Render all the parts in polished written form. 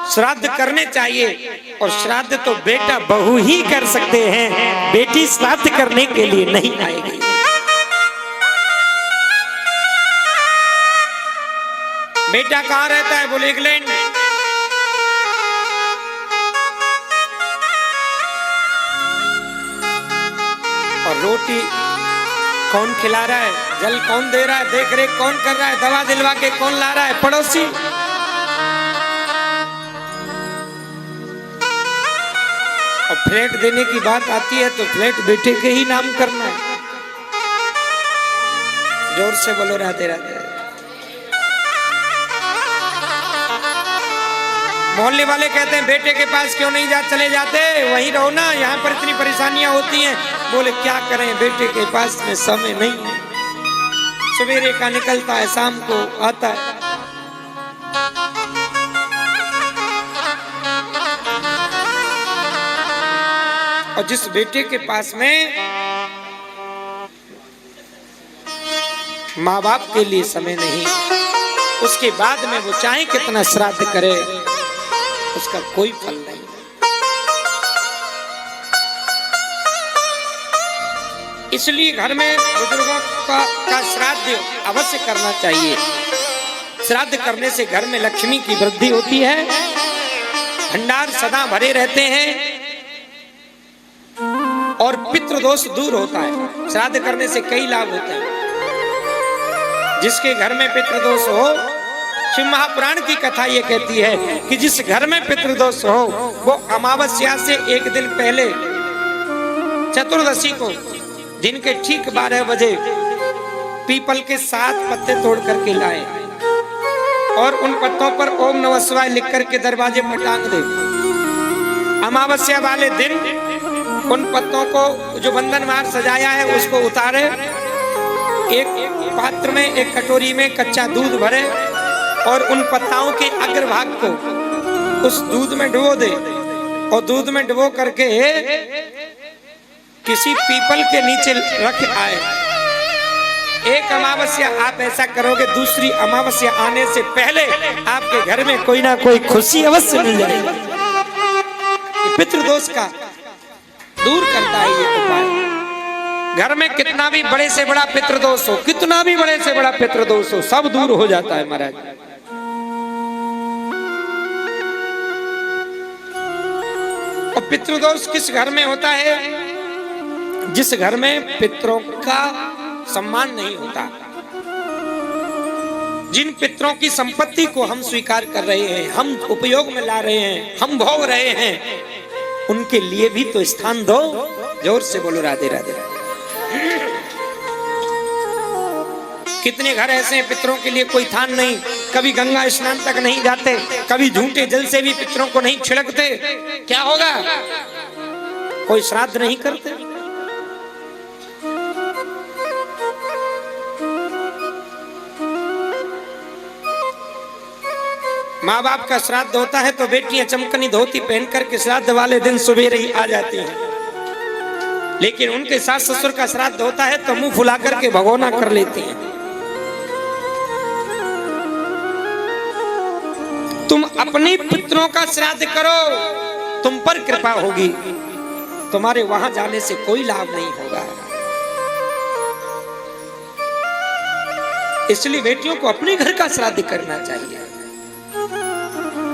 श्राद्ध करने चाहिए। और श्राद्ध तो बेटा बहू ही कर सकते हैं, बेटी श्राद्ध करने के लिए नहीं आएगी। बेटा कहाँ रहता है? बोले इंग्लैंड। और रोटी कौन खिला रहा है, जल कौन दे रहा है, देख रेख कौन कर रहा है, दवा दिलवा के कौन ला रहा है? पड़ोसी। और फ्लैट देने की बात आती है तो फ्लैट बेटे के ही नाम करना है। जोर से बोलो राधे राधे। मोहल्ले वाले कहते हैं बेटे के पास क्यों नहीं चले जाते, वहीं रहो ना, यहाँ पर इतनी परेशानियां होती हैं। बोले क्या करें, बेटे के पास में समय नहीं है, सवेरे का निकलता है शाम को आता है। और जिस बेटे के पास में माँ बाप के लिए समय नहीं, उसके बाद में वो चाहे कितना श्राद्ध करे उसका कोई फल नहीं। इसलिए घर में बुजुर्गों का श्राद्ध अवश्य करना चाहिए। श्राद्ध करने से घर में लक्ष्मी की वृद्धि होती है, भंडार सदा भरे रहते हैं और पितृदोष दूर होता है। श्राद्ध करने से कई लाभ होते हैं। जिसके घर में पितृदोष हो, शिव महापुराण की कथा ये कहती है कि जिस घर में पितृदोष हो वो अमावस्या से एक दिन पहले चतुर्दशी को दिन के ठीक 12 बजे पीपल के 7 पत्ते तोड़ करके लाए और उन पत्तों पर ओम नमः शिवाय लिख करके दरवाजे पर टांग दे। अमावस्या वाले दिन उन पत्तों को जो बंधनवार सजाया है उसको उतारे, एक पात्र में, एक कटोरी में कच्चा दूध भरे और उन पत्ताओं के अग्रभाग को उस दूध में डुबो दे और दूध में डुबो करके किसी पीपल के नीचे रख आए। एक अमावस्या आप ऐसा करोगे, दूसरी अमावस्या आने से पहले आपके घर में कोई ना कोई खुशी अवश्य मिल जाएगी। पितृदोष का दूर करता है ये उपाय। घर में कितना भी बड़े से बड़ा पितृदोष हो, कितना भी बड़े से बड़ा पितृदोष हो, सब दूर हो जाता है महाराज। और पितृदोष किस घर में होता है? जिस घर में पितरों का सम्मान नहीं होता। जिन पितरों की संपत्ति को हम स्वीकार कर रहे हैं, हम उपयोग में ला रहे हैं, हम भोग रहे हैं, उनके लिए भी तो स्थान दो। जोर से बोलो राधे राधे। कितने घर ऐसे हैं पितरों के लिए कोई थान नहीं, कभी गंगा स्नान तक नहीं जाते, कभी झूठे जल से भी पितरों को नहीं छिड़कते। क्या होगा? कोई श्राद्ध नहीं करते। माँ बाप का श्राद्ध होता है तो बेटियां चमकनी धोती पहन करके श्राद्ध वाले दिन सवेरे ही आ जाती हैं, लेकिन उनके सास ससुर का श्राद्ध होता है तो मुंह फुला करके भगोना कर लेती हैं। तुम अपने पितरों का श्राद्ध करो, तुम पर कृपा होगी, तुम्हारे वहां जाने से कोई लाभ नहीं होगा। इसलिए बेटियों को अपने घर का श्राद्ध करना चाहिए।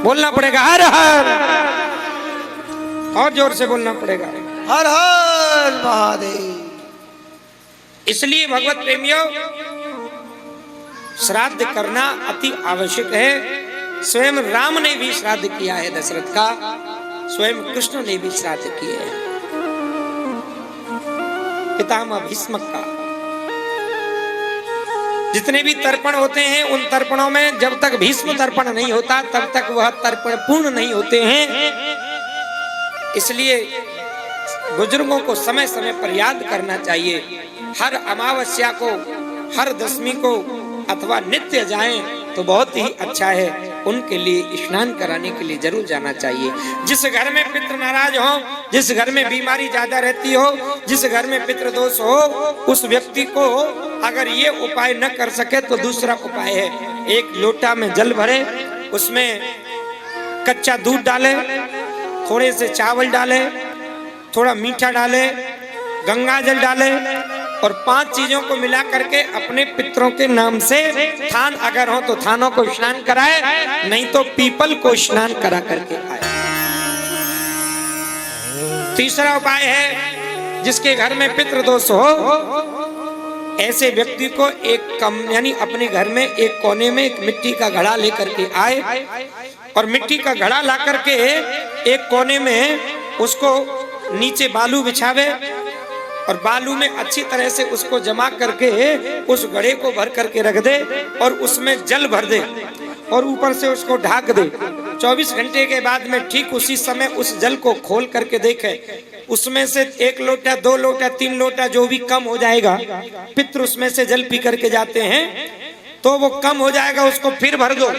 बोलना पड़ेगा हर हर, और जोर से बोलना पड़ेगा हर हर महादेव। इसलिए भगवत प्रेमियों, श्राद्ध करना अति आवश्यक है। स्वयं राम ने भी श्राद्ध किया है दशरथ का, स्वयं कृष्ण ने भी श्राद्ध किए हैं पितामह भीष्म का। जितने भी तर्पण होते हैं उन तर्पणों में जब तक भीष्म तर्पण नहीं होता तब तक वह तर्पण पूर्ण नहीं होते हैं। इसलिए बुजुर्गों को समय समय पर याद करना चाहिए। हर अमावस्या को, हर दशमी को अथवा नित्य जाएं तो बहुत ही अच्छा है। उनके लिए स्नान कराने के लिए जरूर जाना चाहिए। जिस घर में पितृ नाराज हो, जिस घर में बीमारी ज्यादा रहती हो, जिस घर में पितृदोष हो, उस व्यक्ति को अगर ये उपाय न कर सके तो दूसरा उपाय है। एक लोटा में जल भरे, उसमें कच्चा दूध डाले, थोड़े से चावल डाले, थोड़ा मीठा डाले, गंगा जल डाले और 5 चीजों को मिला करके अपने पितरों के नाम से थान अगर हो तो थानों को स्नान कराए, नहीं तो पीपल को स्नान करा करके आए। तीसरा उपाय है, जिसके घर में पितृदोष हो ऐसे व्यक्ति को एक कम यानी अपने घर में एक कोने में एक मिट्टी का घड़ा लेकर के आए और मिट्टी का घड़ा ला करके एक कोने में उसको नीचे बालू बिछावे और बालू में अच्छी तरह से उसको जमा करके उस घड़े को भर करके रख दे और उसमें जल भर दे और ऊपर से उसको ढाक दे। 24 घंटे के बाद में ठीक उसी समय उस जल को खोल करके देखे, उसमें से 1 लोटा 2 लोटा 3 लोटा जो भी कम हो जाएगा, पितृ उसमें से जल पी करके जाते हैं तो वो कम हो जाएगा, उसको फिर भर दो।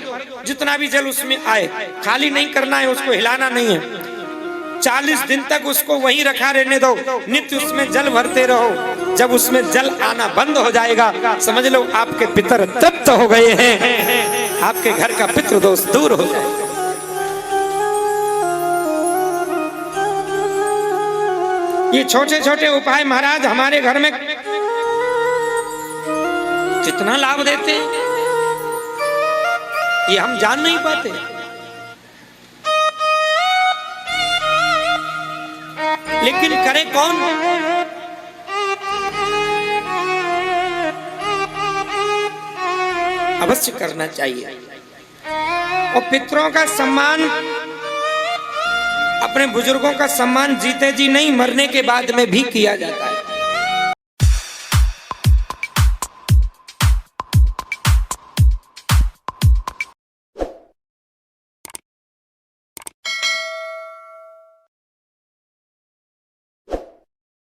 जितना भी जल उसमें आए खाली नहीं करना है, उसको हिलाना नहीं है। 40 दिन तक उसको वहीं रखा रहने दो, नित्य उसमें जल भरते रहो। जब उसमें जल आना बंद हो जाएगा समझ लो आपके पितर तृप्त हो गए हैं, आपके घर का पितृदोष दूर हो जाएगा। ये छोटे छोटे उपाय महाराज हमारे घर में कितना लाभ देते हैं ये हम जान नहीं पाते। लेकिन करे कौन? अवश्य करना चाहिए। और पितरों का सम्मान, अपने बुजुर्गों का सम्मान जीते जी नहीं मरने के बाद में भी किया जाता है।